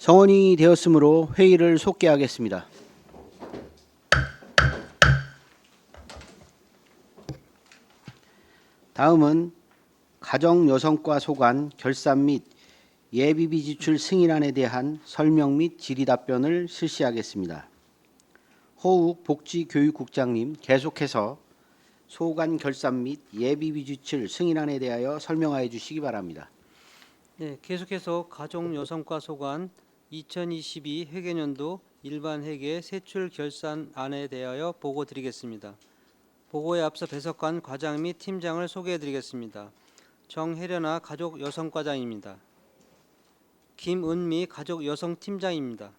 성원이 되었으므로 회의를 속개하겠습니다. 다음은 가정여성과 소관 결산 및 예비비 지출 승인안에 대한 설명 및 질의답변을 실시하겠습니다. 호욱 복지교육국장님, 계속해서 소관 결산 및 예비비 지출 승인안에 대하여 설명하여 주시기 바랍니다. 네, 계속해서 가정여성과 소관 2022 회계년도 일반 회계 세출 결산안에 대하여 보고 드리겠습니다. 보고에 앞서 배석관 과장 및 팀장을 소개해 드리겠습니다. 정혜련아 가족여성과장입니다. 김은미 가족여성팀장입니다.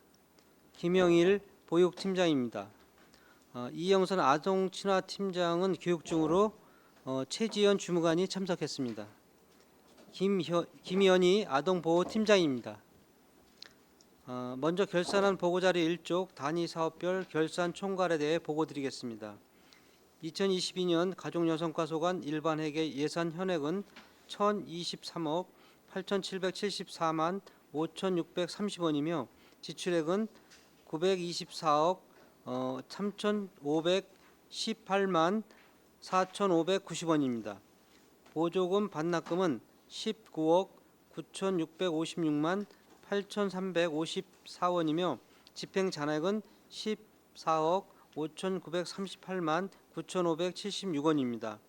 김영일 보육팀장입니다. 이영선 아동친화팀장은 교육 중으로 최지연 주무관이 참석했습니다. 김현희 아동보호팀장입니다. 먼저 결산안 보고자료 1쪽 단위사업별 결산 총괄에 대해 보고드리겠습니다. 2022년 가족여성과 소관 일반회계 예산 현액은 1,023억 8,774만 5,630원이며 지출액은 924억 3,518만 4,590원입니다. 보조금 반납금은 19억 9,656만 8,354원이며 집행잔액은 14억 5,938만 9,576원입니다.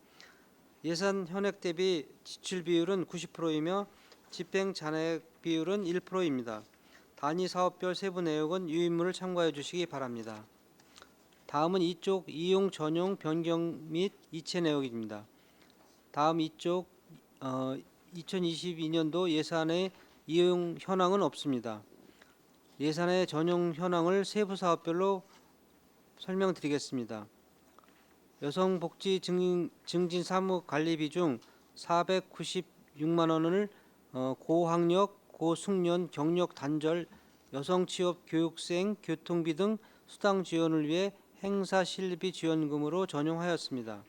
예산 현액 대비 지출 비율은 90%이며 집행잔액 비율은 1%입니다. 단위 사업별 세부 내역은 유인물을 참고해 주시기 바랍니다. 다음은 이쪽 이용 전용 변경 및 이체 내역입니다. 다음 이쪽 2022년도 예산의 이용 현황은 없습니다. 예산의 전용 현황을 세부 사업별로 설명드리겠습니다. 여성복지 증진 사무 관리비 중 496만 원을 고학력, 고숙련, 경력 단절, 여성취업 교육생, 교통비 등 수당 지원을 위해 행사 실비 지원금으로 전용하였습니다.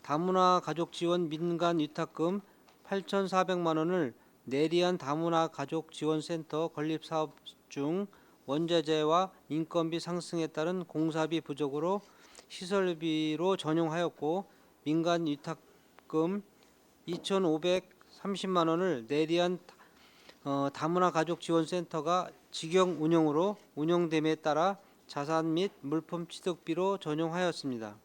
다문화 가족 지원 민간 위탁금 8,400만 원을 내리안 다문화 가족 지원센터 건립 사업 중 원자재와 인건비 상승에 따른 공사비 부족으로 시설비로 전용하였고, 민간 위탁금 2,530만 원을 내리안 다문화 가족 지원센터가 직영 운영으로 운영됨에 따라 자산 및 물품 취득비로 전용하였습니다.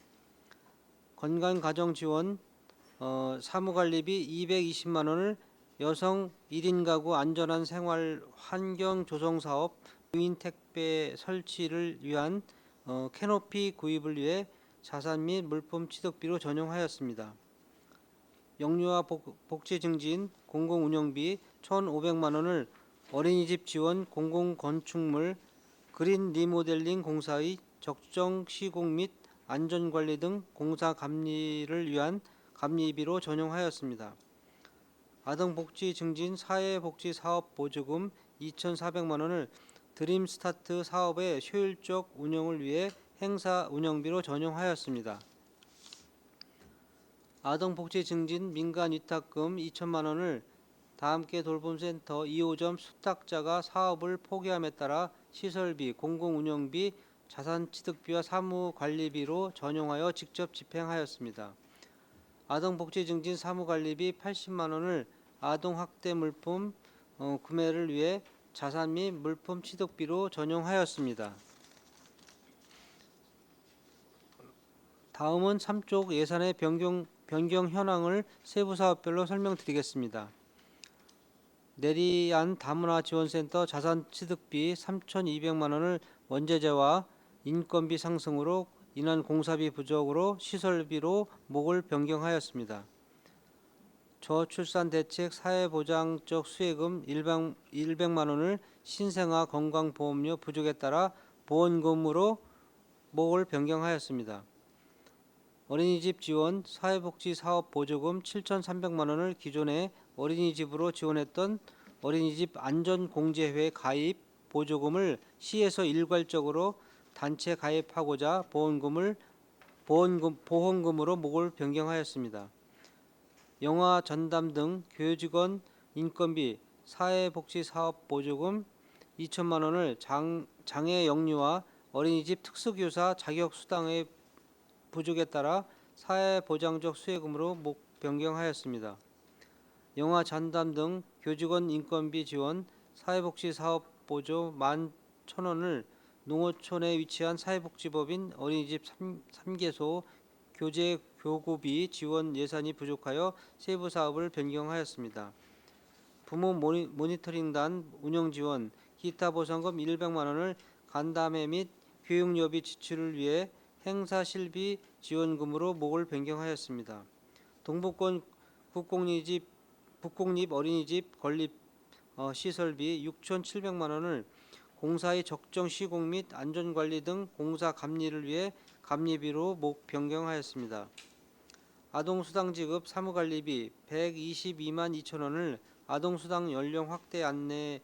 건강가정지원 사무관리비 220만 원을 여성 1인 가구 안전한 생활 환경 조성 사업 무인 택배 설치를 위한 캐노피 구입을 위해 자산 및 물품 취득비로 전용하였습니다. 영유아 복지 증진 공공운영비 1,500만 원을 어린이집 지원 공공건축물 그린 리모델링 공사의 적정 시공 및 안전관리 등 공사 감리를 위한 감리비로 전용하였습니다. 아동복지 증진 사회복지사업 보조금 2,400만 원을 드림스타트 사업의 효율적 운영을 위해 행사 운영비로 전용하였습니다. 아동복지 증진 민간 위탁금 2천만 원을 다함께 돌봄센터 2호점 수탁자가 사업을 포기함에 따라 시설비, 공공운영비, 자산취득비와 사무관리비로 전용하여 직접 집행하였습니다. 아동복지 증진 사무관리비 80만 원을 아동학대 물품 구매를 위해 자산 및 물품 취득비로 전용하였습니다. 다음은 3쪽 예산의 변경 현황을 세부 사업별로 설명드리겠습니다. 내리안 다문화 지원센터 자산 취득비 3,200만 원을 원자재와 인건비 상승으로 인한 공사비 부족으로 시설비로 목을 변경하였습니다. 저출산대책 사회보장적 수혜금 100만 원을 신생아 건강보험료 부족에 따라 보험금으로 목을 변경하였습니다. 어린이집 지원 사회복지사업 보조금 7,300만 원을 기존에 어린이집으로 지원했던 어린이집 안전공제회 가입 보조금을 시에서 일괄적으로 단체 가입하고자 보험금으로 목을 변경하였습니다. 영아 전담 등 교직원 인건비 사회복지사업 보조금 2천만 원을 장애 영유아 어린이집 특수교사 자격 수당의 부족에 따라 사회보장적 수혜금으로 변경하였습니다. 영아 전담 등 교직원 인건비 지원 사회복지사업 보조 11,000원을 농어촌에 위치한 사회복지법인 어린이집 3개소 교재 교구비 지원 예산이 부족하여 세부 사업을 변경하였습니다. 부모 모니터링단 운영 지원 기타 보상금 100만 원을 간담회 및 교육여비 지출을 위해 행사 실비 지원금으로 변경하였습니다. 동북권 북공립 어린이집 건립 시설비 6,700만 원을 공사의 적정 시공 및 안전관리 등 공사 감리를 위해 감리비로 변경하였습니다. 아동수당 지급 사무관리비 122만 2천 원을 아동수당 연령 확대 안내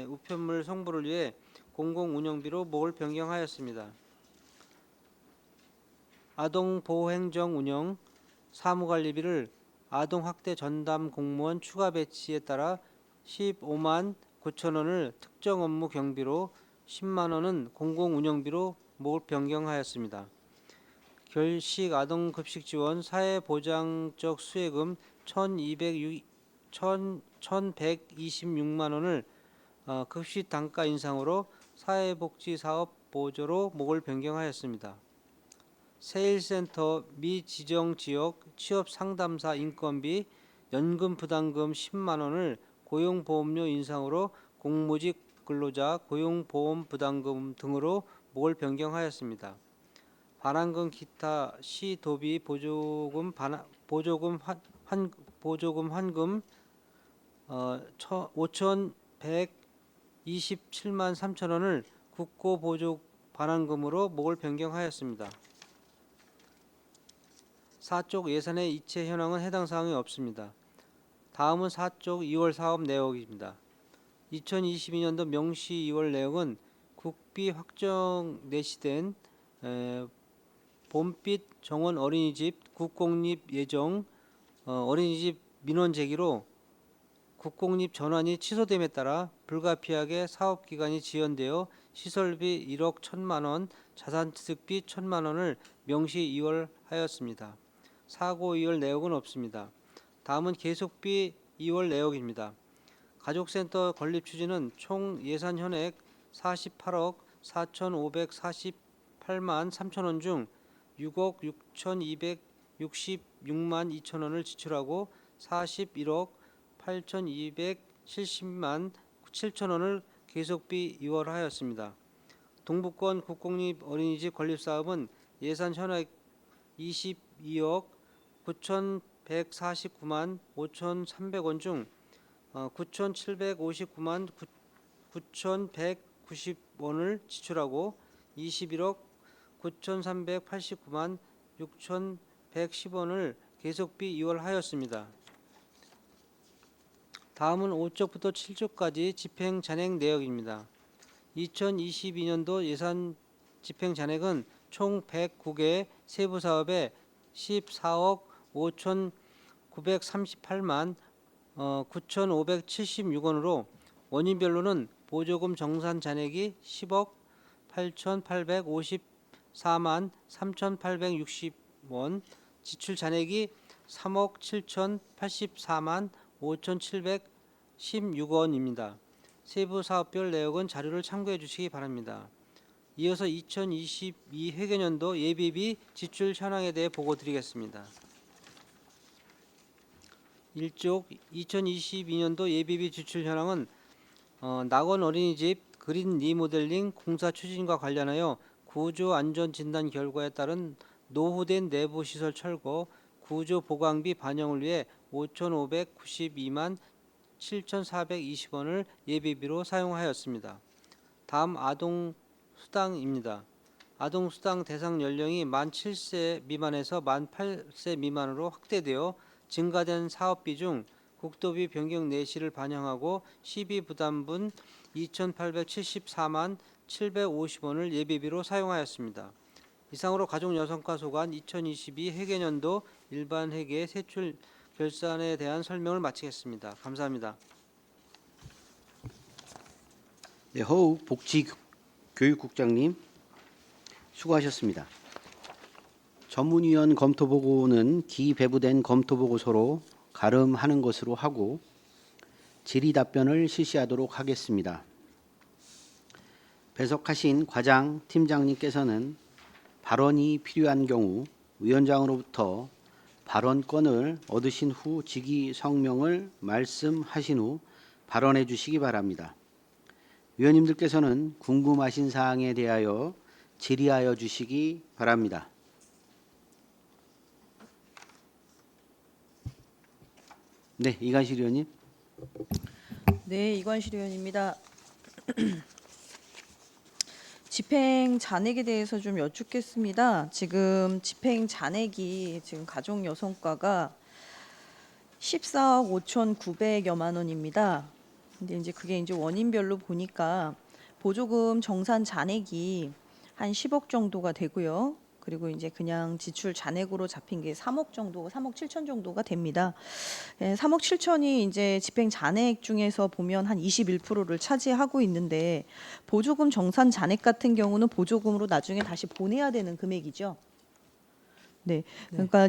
우편물 송부를 위해 공공운영비로 변경하였습니다. 아동보호행정 운영 사무관리비를 아동학대 전담 공무원 추가 배치에 따라 15만 9천 원을 특정 업무 경비로 10만 원은 공공운영비로 변경하였습니다. 결식 아동급식 지원 사회보장적 수혜금 1,126만 원을 급식 단가 인상으로 사회복지사업 보조로 변경하였습니다. 세일센터 미지정지역 취업상담사 인건비 연금 부담금 10만 원을 고용보험료 인상으로 공무직 근로자 고용보험 부담금 등으로 변경하였습니다. 반환금 기타 시도비 보조금 환금 5,127만 3천 원을 국고보조 반환금으로 변경하였습니다. 사쪽 예산의 이체 현황은 해당 사항이 없습니다. 다음은 사쪽 2월 사업 내역입니다. 2022년도 명시 2월 내역은 국비 확정 내시된 봄빛 정원 어린이집 국공립 예정 어린이집 민원 제기로 국공립 전환이 취소됨에 따라 불가피하게 사업기간이 지연되어 시설비 1억 1천만 원, 자산취득비 1천만 원을 명시 2월 하였습니다. 사고 2월 내역은 없습니다. 다음은 계속비 2월 내역입니다. 가족센터 건립 추진은 총 예산 현액 48억 4,548만 3천 원 중 6억 6,266만 2천 원을 지출하고 41억 8,270만 7천 원을 계속비 2월 하였습니다. 동북권 국공립 어린이집 건립 사업은 예산 현액 22억 9,149만 5,300원 중 9,759만 9,190원을 지출하고 21억 9,389만 6,110원을 계속비 2월 하였습니다. 다음은 5쪽부터 7쪽까지 집행 잔액 내역입니다. 2022년도 예산 집행 잔액은 총 109개 세부 사업에 14억 5,938만 9,576원으로 원인별로는 보조금 정산 잔액이 10억 8,854만 3,860원, 지출 잔액이 3억 7,084만 5,716원입니다. 세부 사업별 내역은 자료를 참고해 주시기 바랍니다. 이어서 2022 회계년도 예비비 지출 현황에 대해 보고 드리겠습니다. 1쪽 2022년도 예비비 지출 현황은 낙원 어린이집 그린 리모델링 공사 추진과 관련하여 구조 안전 진단 결과에 따른 노후된 내부 시설 철거, 구조 보강비 반영을 위해 5,592만 7,420원을 예비비로 사용하였습니다. 다음 아동 수당입니다. 아동 수당 대상 연령이 만 7세 미만에서 만 8세 미만으로 확대되어 증가된 사업비 중 국도비 변경 내시를 반영하고 시비 부담분 2,874만 750원을 예비비로 사용하였습니다. 이상으로 가족여성과 소관 2022 회계년도 일반 회계 세출 결산에 대한 설명을 마치겠습니다. 감사합니다. 네, 허욱 복지교육국장님 수고하셨습니다. 전문위원 검토보고는 기배부된 검토보고서로 가름하는 것으로 하고 질의 답변을 실시하도록 하겠습니다. 배석하신 과장 팀장님께서는 발언이 필요한 경우 위원장으로부터 발언권을 얻으신 후 직위 성명을 말씀하신 후 발언해 주시기 바랍니다. 위원님들께서는 궁금하신 사항에 대하여 질의하여 주시기 바랍니다. 네, 이관실 의원님. 네, 이관실 의원입니다. 집행 잔액에 대해서 좀 여쭙겠습니다. 지금 집행 잔액이 지금 가족여성과가 14억 5,900여만 원입니다. 근데 이제 그게 이제 원인별로 보니까 보조금 정산 잔액이 한 10억 정도가 되고요. 그리고 이제 그냥 지출 잔액으로 잡힌 게 3억 정도, 3억 7천 정도가 됩니다. 3억 7천이 이제 집행 잔액 중에서 보면 한 21%를 차지하고 있는데 보조금 정산 잔액 같은 경우는 보조금으로 나중에 다시 보내야 되는 금액이죠. 네, 그러니까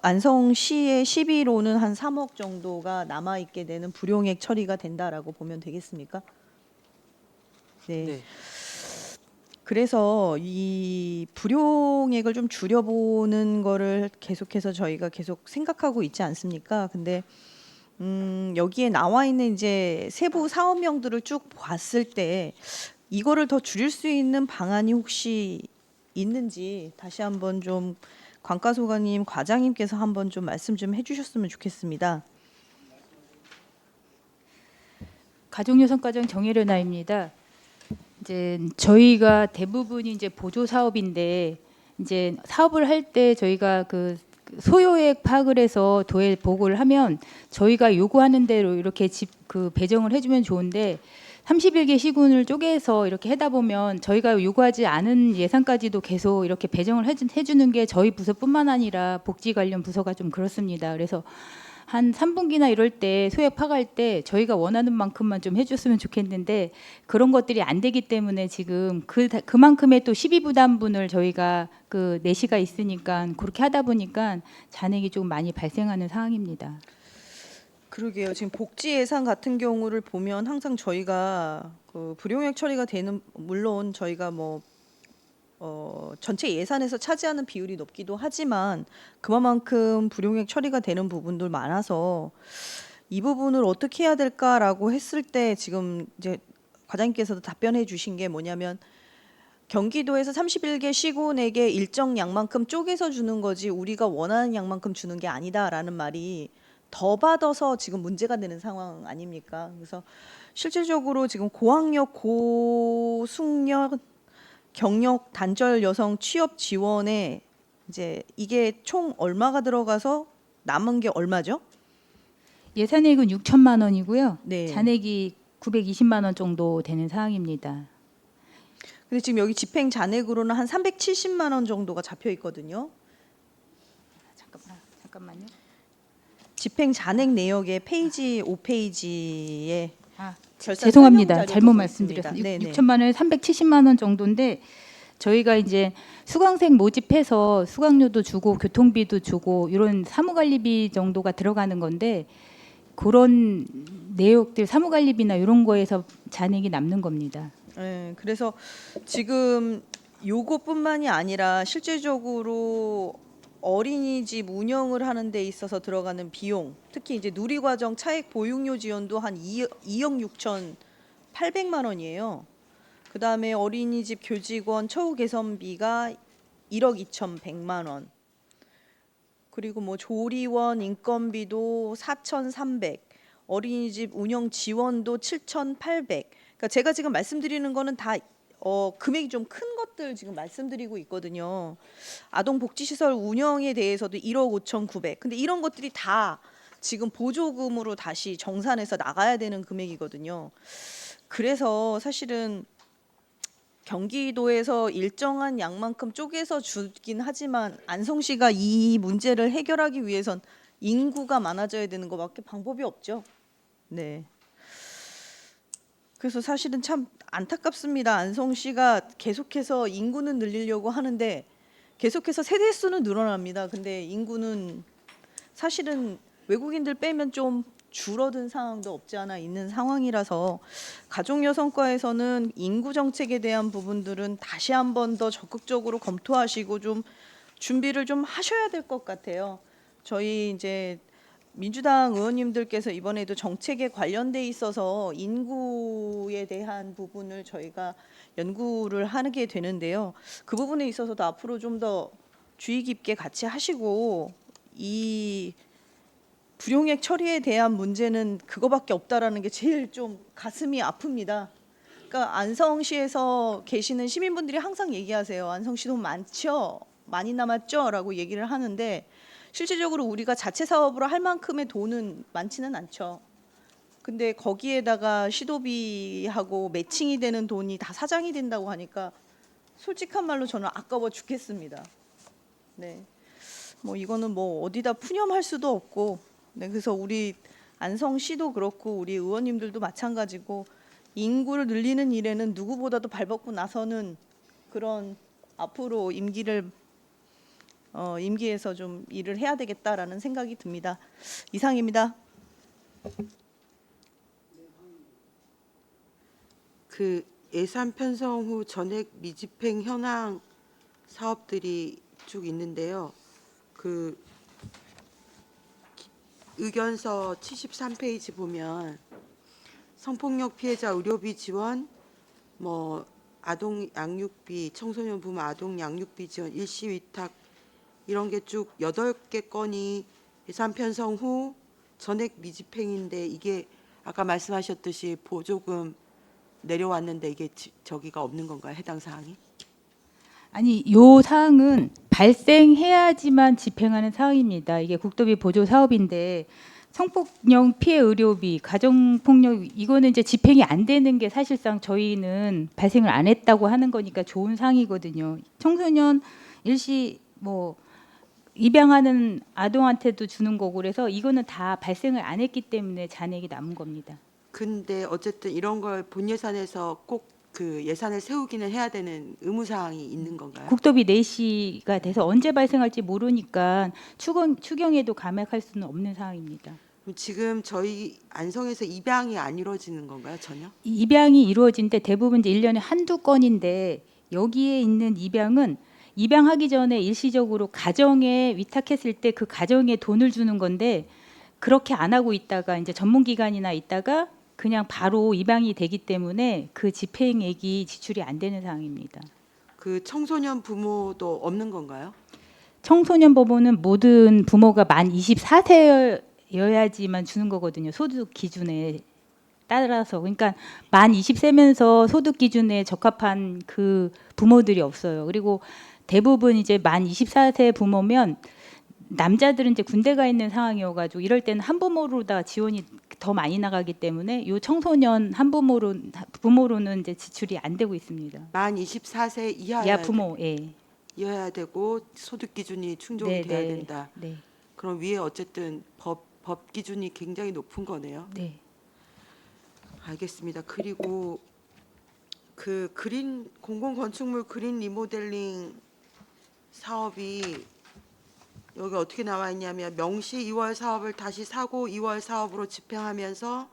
안성시의 12로는 한 3억 정도가 남아 있게 되는 불용액 처리가 된다라고 보면 되겠습니까? 네. 네. 그래서 이 불용액을 좀 줄여보는 거를 계속해서 저희가 계속 생각하고 있지 않습니까? 근데 여기에 나와 있는 이제 세부 사업명들을 쭉 봤을 때 이거를 더 줄일 수 있는 방안이 혹시 있는지 다시 한번 좀 관가소관님 과장님께서 한번 좀 말씀 좀 해주셨으면 좋겠습니다. 가족여성가정 정혜련아입니다. 이제 저희가 대부분이 이제 보조 사업인데 이제 사업을 할 때 저희가 그 소요액 파악을 해서 도에 보고를 하면 저희가 요구하는 대로 이렇게 그 배정을 해주면 좋은데 31개 시군을 쪼개서 이렇게 하다 보면 저희가 요구하지 않은 예산까지도 계속 이렇게 배정을 해주는 게 저희 부서뿐만 아니라 복지 관련 부서가 좀 그렇습니다. 그래서 한 3분기나 이럴 때 소액 파악할 때 저희가 원하는 만큼만 좀 해줬으면 좋겠는데 그런 것들이 안 되기 때문에 지금 그만큼의 또 12부담분을 저희가 그 내시가 있으니까 그렇게 하다 보니까 잔액이 좀 많이 발생하는 상황입니다. 그러게요. 지금 복지 예산 같은 경우를 보면 항상 저희가 그 불용액 처리가 되는 물론 저희가 뭐 전체 예산에서 차지하는 비율이 높기도 하지만 그만큼 불용액 처리가 되는 부분도 많아서 이 부분을 어떻게 해야 될까라고 했을 때 지금 이제 과장님께서도 답변해 주신 게 뭐냐면 경기도에서 31개 시군에게 일정 양만큼 쪼개서 주는 거지 우리가 원하는 양만큼 주는 게 아니다라는 말이 더 받아서 지금 문제가 되는 상황 아닙니까? 그래서 실질적으로 지금 고학력, 고숙련, 경력 단절 여성 취업 지원에 이제 이게 총 얼마가 들어가서 남은 게 얼마죠? 예산액은 6천만 원이고요. 네. 잔액이 920만 원 정도 되는 상황입니다. 근데 지금 여기 집행 잔액으로는 한 370만 원 정도가 잡혀 있거든요. 잠깐만요. 집행 잔액 내역의 페이지 5페이지에 죄송합니다. 잘못 말씀드렸어요. 6천만 원에 370만 원 정도인데 저희가 이제 수강생 모집해서 수강료도 주고 교통비도 주고 이런 사무관리비 정도가 들어가는 건데 그런 내역들 사무관리비나 이런 거에서 잔액이 남는 겁니다. 네, 그래서 지금 요것뿐만이 아니라 실질적으로 어린이집 운영을 하는 데 있어서 들어가는 비용, 특히 이제 누리과정 차액 보육료 지원도 한 2억 6,800만 원이에요. 그 다음에 어린이집 교직원 처우 개선비가 1억 2,100만 원. 그리고 뭐 조리원 인건비도 4,300, 어린이집 운영 지원도 7,800. 그러니까 제가 지금 말씀드리는 거는 다 금액이 좀 큰 것들 지금 말씀드리고 있거든요. 아동복지시설 운영에 대해서도 1억 5,900. 근데 이런 것들이 다 지금 보조금으로 다시 정산해서 나가야 되는 금액이거든요. 그래서 사실은 경기도에서 일정한 양만큼 쪼개서 주긴 하지만 안성시가 이 문제를 해결하기 위해선 인구가 많아져야 되는 것밖에 방법이 없죠. 네. 그래서 사실은 참 안타깝습니다. 안성시가 계속해서 인구는 늘리려고 하는데 계속해서 세대 수는 늘어납니다. 근데 인구는 사실은 외국인들 빼면 좀 줄어든 상황도 없지 않아 있는 상황이라서 가족여성과에서는 인구 정책에 대한 부분들은 다시 한번 더 적극적으로 검토하시고 좀 준비를 좀 하셔야 될 것 같아요. 저희 이제 민주당 의원님들께서 이번에도 정책에 관련돼 있어서 인구에 대한 부분을 저희가 연구를 하게 되는데요. 그 부분에 있어서도 앞으로 좀 더 주의 깊게 같이 하시고 이 불용액 처리에 대한 문제는 그거밖에 없다라는 게 제일 좀 가슴이 아픕니다. 그러니까 안성시에서 계시는 시민분들이 항상 얘기하세요. 안성시 돈 많죠? 많이 남았죠?라고 얘기를 하는데 실질적으로 우리가 자체 사업으로 할 만큼의 돈은 많지는 않죠. 근데 거기에다가 시도비하고 매칭이 되는 돈이 다 사장이 된다고 하니까 솔직한 말로 저는 아까워 죽겠습니다. 네. 뭐 이거는 뭐 어디다 푸념할 수도 없고, 네, 그래서 우리 안성시도 그렇고 우리 의원님들도 마찬가지고 인구를 늘리는 일에는 누구보다도 발벗고 나서는 그런 앞으로 임기에서 좀 일을 해야 되겠다라는 생각이 듭니다. 이상입니다. 그 예산 편성 후 전액 미집행 현황 사업들이 쭉 있는데요. 그 의견서 73페이지 보면 성폭력 피해자 의료비 지원, 뭐 아동 양육비, 청소년 부모 아동 양육비 지원, 일시 위탁 이런 게 쭉 8개 건이 예산 편성 후 전액 미집행인데 이게 아까 말씀하셨듯이 보조금 내려왔는데 이게 저기가 없는 건가요? 해당 사항이? 아니, 요 사항은 발생해야지만 집행하는 사항입니다. 이게 국도비 보조 사업인데 성폭력 피해 의료비, 가정폭력 이거는 이제 집행이 안 되는 게 사실상 저희는 발생을 안 했다고 하는 거니까 좋은 사항이거든요. 청소년 일시 뭐 입양하는 아동한테도 주는 거고 그래서 이거는 다 발생을 안 했기 때문에 잔액이 남은 겁니다. 근데 어쨌든 이런 걸 본 예산에서 꼭 그 예산을 세우기는 해야 되는 의무 사항이 있는 건가요? 국도비 내시가 돼서 언제 발생할지 모르니까 추경에도 감액할 수는 없는 사항입니다. 그럼 지금 저희 안성에서 입양이 안 이루어지는 건가요, 전혀? 입양이 이루어진데 대부분 이제 1년에 한두 건인데 여기에 있는 입양은 입양하기 전에 일시적으로 가정에 위탁했을 때 그 가정에 돈을 주는 건데 그렇게 안 하고 있다가 이제 전문기관이나 있다가 그냥 바로 입양이 되기 때문에 그 집행액이 지출이 안 되는 상황입니다. 그 청소년 부모도 없는 건가요? 청소년 법원은 모든 부모가 만 24세여야지만 주는 거거든요. 소득 기준에 따라서. 그러니까 만 20세면서 소득 기준에 적합한 그 부모들이 없어요. 그리고 대부분 이제 만 24세 부모면 남자들은 이제 군대가 있는 상황이어가지고 이럴 때는 한부모로 다 지원이 더 많이 나가기 때문에 이 청소년 부모로는 이제 지출이 안 되고 있습니다. 만 24세 이하 부모, 예. 이어야 되고 소득 기준이 충족이 네, 돼야 네, 된다. 네, 그럼 위에 어쨌든 법 기준이 굉장히 높은 거네요. 네. 알겠습니다. 그리고 그 공공건축물 그린 리모델링 사업이 여기 어떻게 나와 있냐면 명시 2월 사업을 다시 사고 2월 사업으로 집행하면서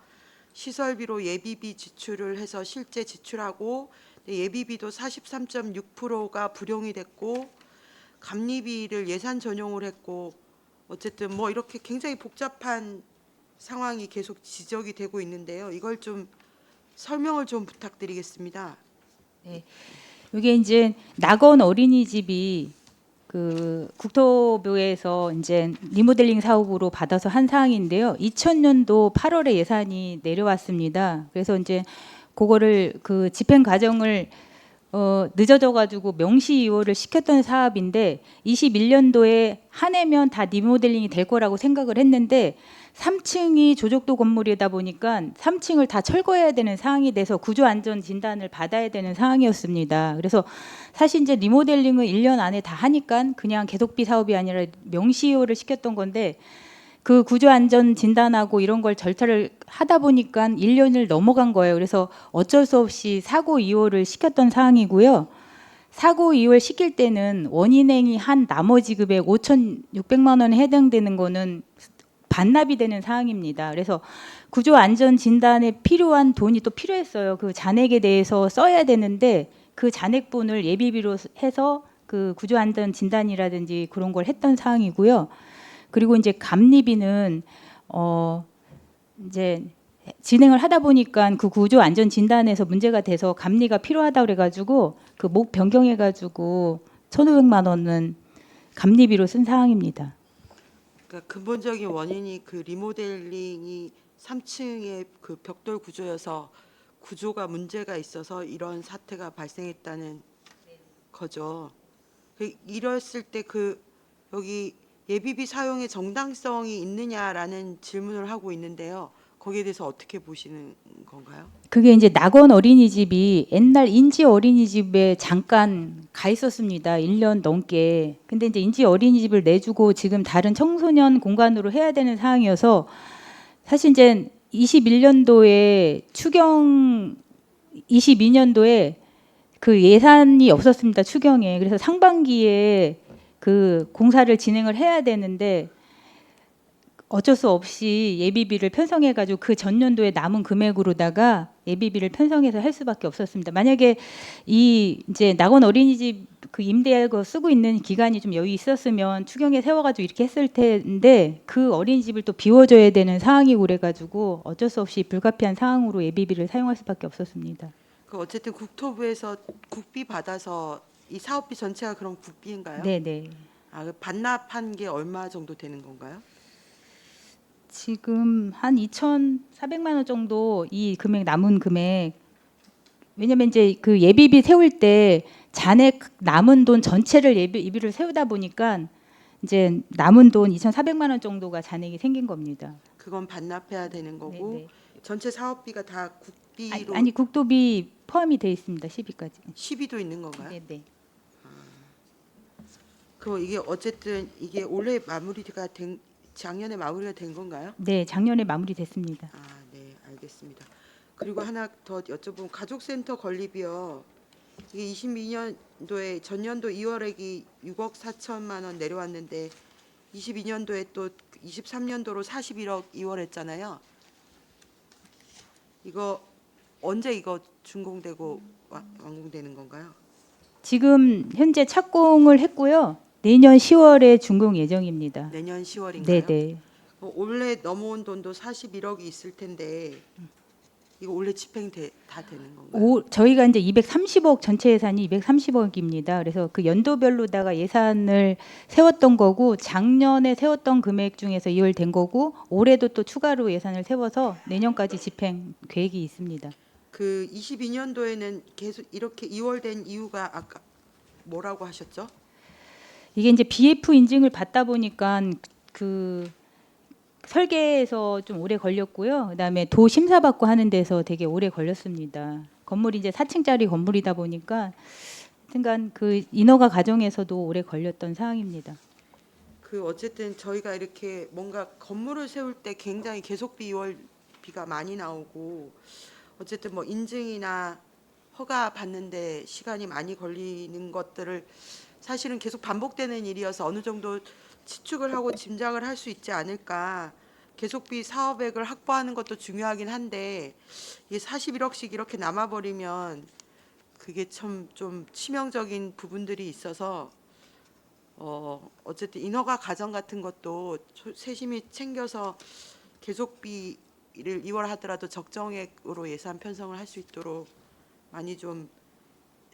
시설비로 예비비 지출을 해서 실제 지출하고 예비비도 43.6%가 불용이 됐고 감리비를 예산 전용을 했고 어쨌든 뭐 이렇게 굉장히 복잡한 상황이 계속 지적이 되고 있는데요. 이걸 좀 설명을 좀 부탁드리겠습니다. 이게 이제 낙원 어린이집이 그 국토부에서 이제 리모델링 사업으로 받아서 한 사항인데요. 2000년도 8월에 예산이 내려왔습니다. 그래서 이제 그거를 그 집행 과정을 늦어져 가지고 명시 2월을 시켰던 사업인데 21년도에 한 해면 다 리모델링이 될 거라고 생각을 했는데 3층이 조족도 건물이다 보니까 3층을 다 철거해야 되는 상황이 돼서 구조 안전 진단을 받아야 되는 상황이었습니다. 그래서 사실 이제 리모델링을 1년 안에 다 하니까 그냥 계속비 사업이 아니라 명시 2월을 시켰던 건데 그 구조 안전 진단하고 이런 걸 절차를 하다 보니까 1년을 넘어간 거예요. 그래서 어쩔 수 없이 사고 이호를 시켰던 사항이고요. 사고 이후를 시킬 때는 원인행위 한 나머지 금액 5,600만 원에 해당되는 거는 반납이 되는 사항입니다. 그래서 구조 안전 진단에 필요한 돈이 또 필요했어요. 그 잔액에 대해서 써야 되는데 그 잔액분을 예비비로 해서 그 구조 안전 진단이라든지 그런 걸 했던 사항이고요. 그리고 이제 감리비는 이제 진행을 하다 보니까 그 구조 안전 진단에서 문제가 돼서 감리가 필요하다 그래가지고 그 목 변경해가지고 1,500만 원은 감리비로 쓴 사항입니다. 그러니까 근본적인 원인이 그 리모델링이 3층의 그 벽돌 구조여서 구조가 문제가 있어서 이런 사태가 발생했다는 거죠. 이랬을 때 그 여기 예비비 사용의 정당성이 있느냐라는 질문을 하고 있는데요. 거기에 대해서 어떻게 보시는 건가요? 그게 이제 낙원 어린이집이 옛날 인지 어린이집에 잠깐 가 있었습니다. 1년 넘게. 근데 이제 인지 어린이집을 내주고 지금 다른 청소년 공간으로 해야 되는 상황이어서 사실 이제 21년도에 추경 22년도에 그 예산이 없었습니다. 추경에. 그래서 상반기에 그 공사를 진행을 해야 되는데 어쩔 수 없이 예비비를 편성해가지고 그 전년도에 남은 금액으로다가 예비비를 편성해서 할 수밖에 없었습니다. 만약에 이 이제 낙원 어린이집 그 임대하고 쓰고 있는 기간이 좀 여유 있었으면 추경에 세워가지고 이렇게 했을 텐데 그 어린이집을 또 비워줘야 되는 상황이고 그래가지고 어쩔 수 없이 불가피한 상황으로 예비비를 사용할 수밖에 없었습니다. 그 어쨌든 국토부에서 국비 받아서 이 사업비 전체가 그럼 국비인가요? 네네. 아, 그 반납한 게 얼마 정도 되는 건가요? 지금 한 2,400만 원 정도 이 금액 남은 금액. 왜냐면 이제 그 예비비 세울 때 잔액 남은 돈 전체를 예비를 세우다 보니까 이제 남은 돈 2,400만 원 정도가 잔액이 생긴 겁니다. 그건 반납해야 되는 거고 네네. 전체 사업비가 다 국비로 아니 국도비 포함이 돼 있습니다. 10위까지. 10위도 있는 건가요? 네네. 그럼 이게 어쨌든 이게 올해 마무리가 된 작년에 마무리가 된 건가요? 네, 작년에 마무리됐습니다. 아, 네, 알겠습니다. 그리고 하나 더 여쭤보면 가족센터 건립이요. 이게 22년도에 전년도 2월액이 6억 4천만 원 내려왔는데 22년도에 또 23년도로 41억 2월 했잖아요. 이거 언제 이거 준공되고 완공되는 건가요? 지금 현재 착공을 했고요. 내년 10월에 준공 예정입니다. 내년 10월인가요? 네네. 올해 넘어온 돈도 41억이 있을 텐데 이거 올해 집행 다 되는 건가요? 저희가 이제 230억 전체 예산이 230억입니다. 그래서 그 연도별로다가 예산을 세웠던 거고 작년에 세웠던 금액 중에서 이월된 거고 올해도 또 추가로 예산을 세워서 내년까지 집행 계획이 있습니다. 그 22년도에는 계속 이렇게 2월된 이유가 아까 뭐라고 하셨죠? 이게 이제 BF 인증을 받다 보니까 그 설계에서 좀 오래 걸렸고요. 그다음에 도 심사 받고 하는 데서 되게 오래 걸렸습니다. 건물이 이제 4층짜리 건물이다 보니까 하여튼간 그 인허가 과정에서도 오래 걸렸던 사항입니다. 그 어쨌든 저희가 이렇게 뭔가 건물을 세울 때 굉장히 계속비 2월비가 많이 나오고 어쨌든 뭐 인증이나 허가 받는데 시간이 많이 걸리는 것들을 사실은 계속 반복되는 일이어서 어느 정도 추측을 하고 짐작을 할 수 있지 않을까. 계속비 사업액을 확보하는 것도 중요하긴 한데 이게 41억씩 이렇게 남아버리면 그게 참 좀 치명적인 부분들이 있어서 어쨌든 인허가 과정 같은 것도 세심히 챙겨서 계속비를 2월 하더라도 적정액으로 예산 편성을 할 수 있도록 많이 좀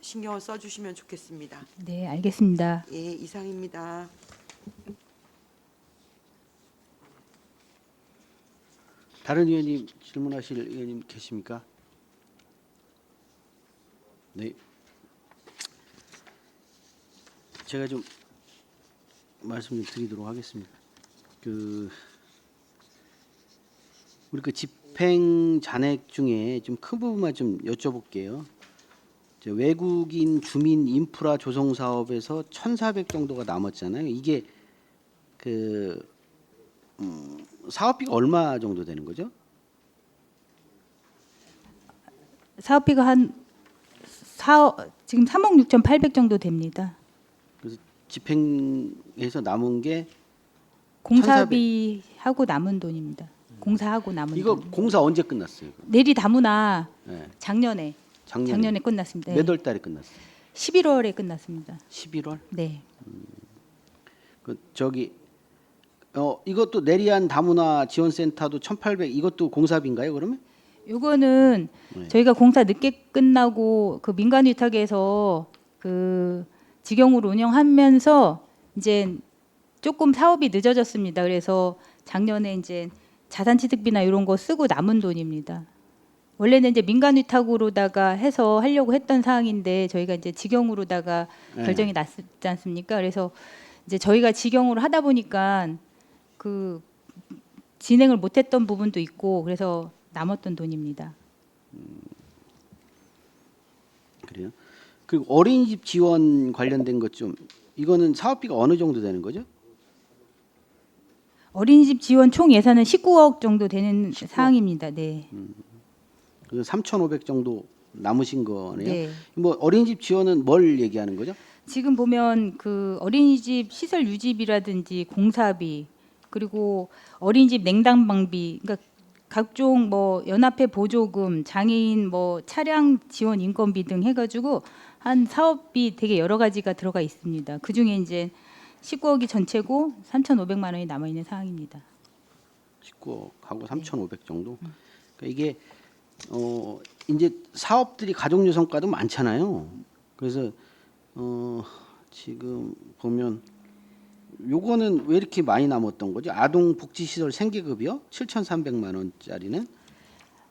신경을 써주시면 좋겠습니다. 네, 알겠습니다. 예, 이상입니다. 다른 의원님 질문하실 의원님 계십니까? 네. 제가 좀 말씀 좀 드리도록 하겠습니다. 우리 그 집행 잔액 중에 좀 큰 부분만 좀 여쭤볼게요. 외국인 주민 인프라 조성 사업에서 1,400 정도가 남았잖아요. 이게 그 사업비가 얼마 정도 되는 거죠? 사업비가 지금 3억 6,800 정도 됩니다. 그래서 집행해서 남은 게 공사비 하고 남은 돈입니다. 공사하고 남은 이거 돈. 공사 언제 끝났어요? 내리 다문화 네. 작년에 끝났습니다. 네. 몇 월 달에 끝났어요? 11월에 끝났습니다. 11월? 네. 그 저기 이것도 내리안 다문화 지원센터도 1,800 이것도 공사비인가요? 그러면? 요거는 네. 저희가 공사 늦게 끝나고 그 민간 위탁에서 그 직영으로 운영하면서 이제 조금 사업이 늦어졌습니다. 그래서 작년에 이제 자산 취득비나 이런 거 쓰고 남은 돈입니다. 원래는 이제 민간 위탁으로다가 해서 하려고 했던 사항인데 저희가 이제 직영으로다가 네. 결정이 났지 않습니까? 그래서 이제 저희가 직영으로 하다 보니까 그 진행을 못했던 부분도 있고 그래서 남았던 돈입니다. 그래요? 그리고 어린이집 지원 관련된 것 좀 이거는 사업비가 어느 정도 되는 거죠? 어린이집 지원 총 예산은 19억 정도 되는 사항입니다. 네. 그래서 3,500 정도 남으신 거네요. 네. 뭐 어린이집 지원은 뭘 얘기하는 거죠? 지금 보면 그 어린이집 시설 유지비라든지 공사비 그리고 어린이집 냉당방비 그러니까 각종 뭐 연합회 보조금, 장애인 뭐 차량 지원 인건비 등 해가지고 한 사업비 되게 여러 가지가 들어가 있습니다. 그 중에 이제 19억이 전체고 3,500만 원이 남아 있는 상황입니다. 19억하고 3,500 정도. 그러니까 이게 이제 사업들이 가족 요성과도 많잖아요. 그래서 지금 보면 요거는 왜 이렇게 많이 남았던 거죠? 아동복지시설 생계급이요? 7,300만 원짜리는?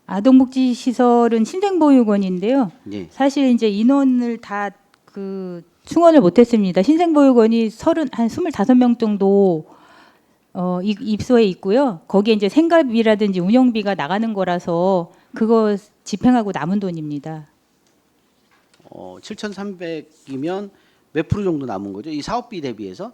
아동복지시설은 신생보육원인데요. 네. 사실 이제 인원을 다 그 충원을 못했습니다. 신생보육원이 한 25명 정도 입소해 있고요. 거기에 이제 생활비라든지 운영비가 나가는 거라서 그거 집행하고 남은 돈입니다. 7,300이면 몇 프로 정도 남은 거죠? 이 사업비 대비해서?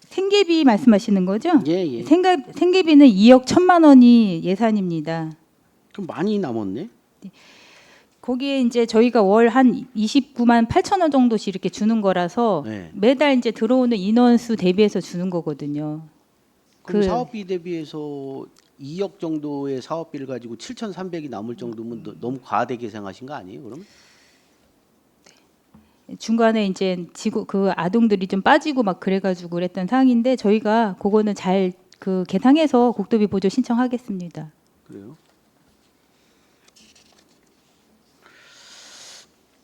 생계비 말씀하시는 거죠? 예, 예. 생계비는 2억 1천만 원이 예산입니다. 그럼 많이 남았네. 거기에 이제 저희가 월 한 29만 8천 원 정도씩 이렇게 주는 거라서 네. 매달 이제 들어오는 인원수 대비해서 주는 거거든요. 그럼 그- 사업비 대비해서 2억 정도의 사업비를 가지고 7,300이 남을 정도면 너무 과하게 계산하신 거 아니에요? 그러면? 중간에 이제 그 아동들이 좀 빠지고 막 그래가지고 그랬던 상황인데 저희가 그거는 잘 그 계상해서 국도비 보조 신청하겠습니다. 그래요?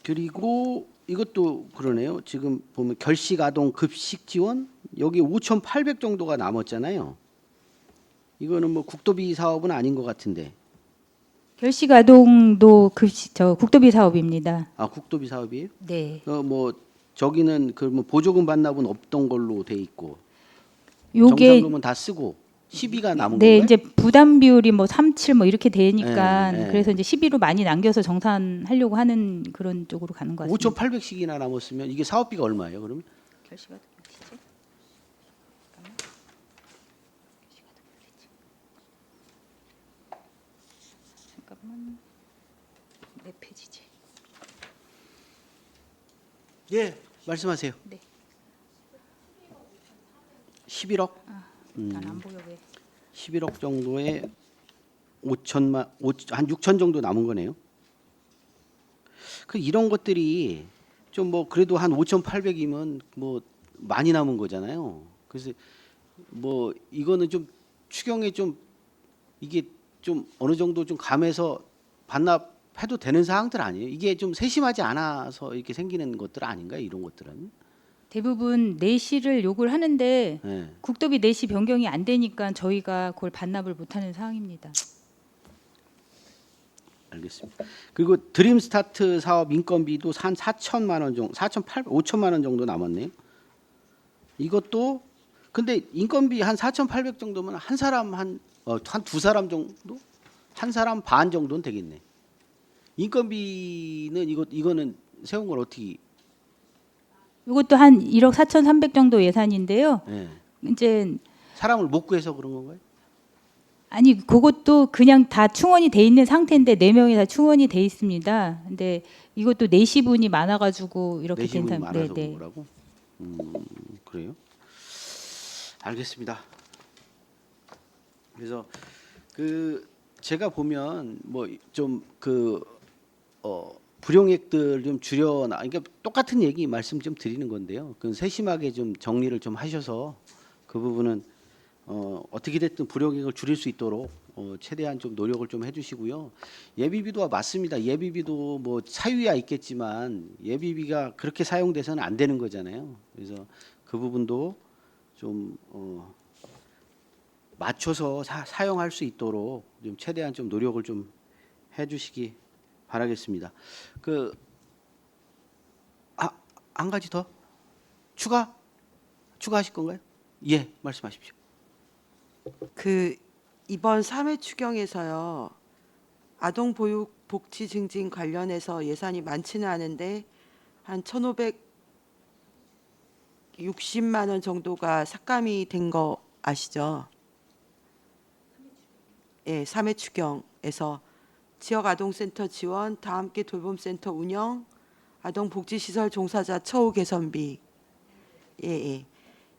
그리고 이것도 그러네요. 지금 보면 결식 아동 급식 지원 여기 5,800 정도가 남았잖아요. 이거는 뭐 국도비 사업은 아닌 것 같은데. 결식 아동도 국도비 사업입니다. 아 국도비 사업이에요? 네. 뭐 저기는 그 뭐 보조금 반납은 없던 걸로 돼 있고 요게 정상금은 다 쓰고 시비가 남은 네, 건가요? 이제 부담 비율이 뭐 37 뭐 이렇게 되니까 네, 네. 그래서 이제 시비로 많이 남겨서 정산하려고 하는 그런 쪽으로 가는 것 같습니다. 5,800씩이나 남았으면 이게 사업비가 얼마예요? 그러면? 결식 아동 어디지? 잠깐만. 몇 페이지지? 예, 말씀하세요. 네. 11억? 난 안 보여 왜? 11억 정도에 한 6천 정도 남은 거네요. 그 이런 것들이 좀 뭐 그래도 한 5,800이면 뭐 많이 남은 거잖아요. 그래서 뭐 이거는 좀 추경에 좀 이게 좀 어느 정도 좀 감해서 반납해도 되는 사항들 아니에요? 이게 좀 세심하지 않아서 이렇게 생기는 것들 아닌가요? 이런 것들은? 대부분 내시를 요구를 하는데 네. 국도비 내시 변경이 안 되니까 저희가 그걸 반납을 못하는 상황입니다. 알겠습니다. 그리고 드림 스타트 사업 인건비도 한 4천만 원 정도, 5천만 원 정도 남았네요. 이것도 근데 인건비 한 4,800 정도면 한 사람 한 두 사람 정도, 한 사람 반 정도는 되겠네. 인건비는 이거는 세운 걸 어떻게 이것도 한 1억 4,300 정도 예산인데요. 예. 이제 사람을 못 구해서 그런 건가요? 아니 그것도 그냥 다 충원이 돼 있는 상태인데 4명이 다 충원이 돼 있습니다. 근데 이것도 내시분이 많아가지고 이렇게 된 내시분이 상. 많아서 네네. 그런 거라고? 그래요? 알겠습니다. 그래서 그 제가 보면 뭐 좀 그 불용액들 좀 줄여나, 그러니까 똑같은 얘기 말씀 좀 드리는 건데요. 그 세심하게 좀 정리를 좀 하셔서 그 부분은 어떻게 됐든 불용액을 줄일 수 있도록 최대한 좀 노력을 좀 해주시고요. 예비비도 맞습니다. 예비비도 뭐 사유야 있겠지만 예비비가 그렇게 사용돼서는 안 되는 거잖아요. 그래서 그 부분도 좀 맞춰서 사용할 수 있도록 좀 최대한 좀 노력을 좀 해주시기 바라겠습니다. 그 한 가지 더 추가하실 건가요? 예, 말씀하십시오. 그 이번 3회 추경에서요. 아동 보육 복지 증진 관련해서 예산이 많지는 않은데 한 1,560만 원 정도가 삭감이 된 거 아시죠? 예, 3회 추경에서 지역 아동센터 지원, 다함께 돌봄센터 운영, 아동복지시설 종사자 처우 개선비. 예.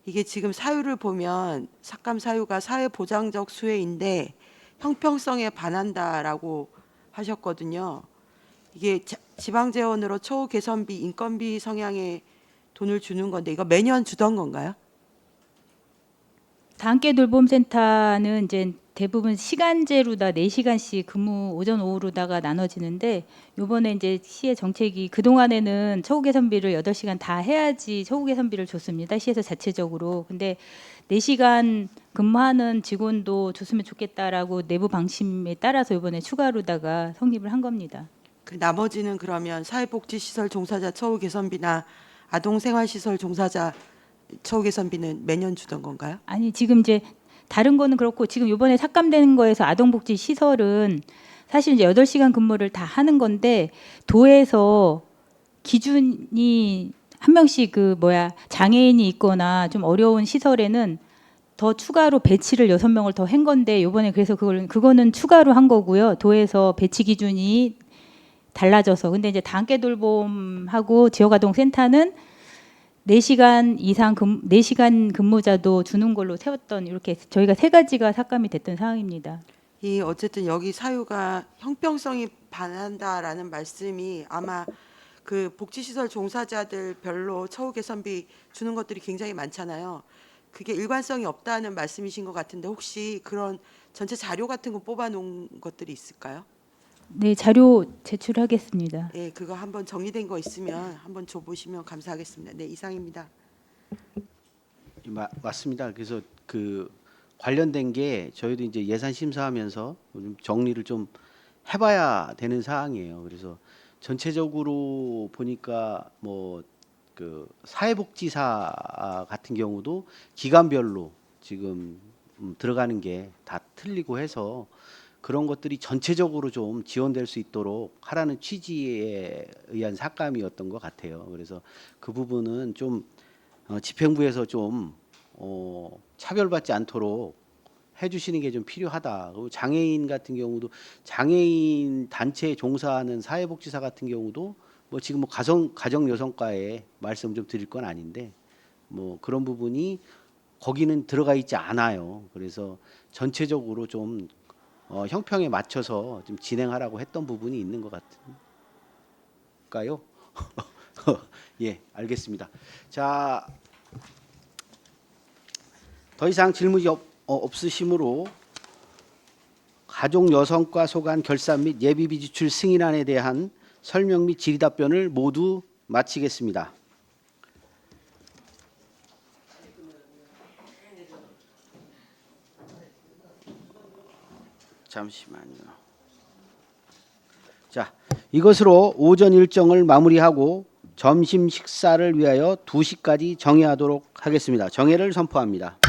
이게 지금 사유를 보면 삭감 사유가 사회보장적 수혜인데 형평성에 반한다라고 하셨거든요. 이게 지방재원으로 처우 개선비, 인건비 성향에 돈을 주는 건데 이거 매년 주던 건가요? 다함께 돌봄센터는 이제 대부분 시간제로다 4시간씩 근무 오전 오후로다가 나눠지는데 요번에 이제 시의 정책이 그동안에는 처우 개선비를 8시간 다 해야지 처우 개선비를 줬습니다. 시에서 자체적으로. 근데 4시간 근무하는 직원도 줬으면 좋겠다라고 내부 방침에 따라서 요번에 추가로다가 성립을 한 겁니다. 그 나머지는 그러면 사회복지시설 종사자 처우 개선비나 아동생활시설 종사자 처우 개선비는 매년 주던 건가요? 아니 지금 이제 다른 거는 그렇고 지금 요번에 삭감되는 거에서 아동복지 시설은 사실 이제 8시간 근무를 다 하는 건데 도에서 기준이 한 명씩 장애인이 있거나 좀 어려운 시설에는 더 추가로 배치를 6명을 더 한 건데 요번에 그래서 그거는 추가로 한 거고요. 도에서 배치 기준이 달라져서 근데 이제 다함께 돌봄하고 지역아동센터는 4시간 이상 4시간 근무자도 주는 걸로 세웠던 이렇게 저희가 3가지가 삭감이 됐던 상황입니다. 이 어쨌든 여기 사유가 형평성이 반한다라는 말씀이 아마 그 복지시설 종사자들 별로 처우 개선비 주는 것들이 굉장히 많잖아요. 그게 일관성이 없다는 말씀이신 것 같은데 혹시 그런 전체 자료 같은 거 뽑아놓은 것들이 있을까요? 네, 자료 제출하겠습니다. 예, 그거 한번 정리된 거 있으면 한번 줘보시면 감사하겠습니다. 네, 이상입니다. 맞습니다. 그래서 그 관련된 게 저희도 이제 예산 심사하면서 좀 정리를 좀 해봐야 되는 사항이에요. 그래서 전체적으로 보니까 뭐 그 사회복지사 같은 경우도 기관별로 지금 들어가는 게 다 틀리고 해서 그런 것들이 전체적으로 좀 지원될 수 있도록 하라는 취지에 의한 삭감이었던 것 같아요. 그래서 그 부분은 좀 집행부에서 좀 차별받지 않도록 해주시는 게 좀 필요하다. 그리고 장애인 같은 경우도 장애인 단체에 종사하는 사회복지사 같은 경우도 뭐 지금 뭐 가정 여성과에 말씀 좀 드릴 건 아닌데 뭐 그런 부분이 거기는 들어가 있지 않아요. 그래서 전체적으로 좀 형평에 맞춰서 좀 진행하라고 했던 부분이 있는 것 같은가요? 예, 알겠습니다. 자, 더 이상 질문이 없으시므로 가족 여성과 소관 결산 및 예비비 지출 승인안에 대한 설명 및 질의답변을 모두 마치겠습니다. 잠시만요. 자, 이것으로 오전 일정을 마무리하고 점심 식사를 위하여 2시까지 정회하도록 하겠습니다. 정회를 선포합니다.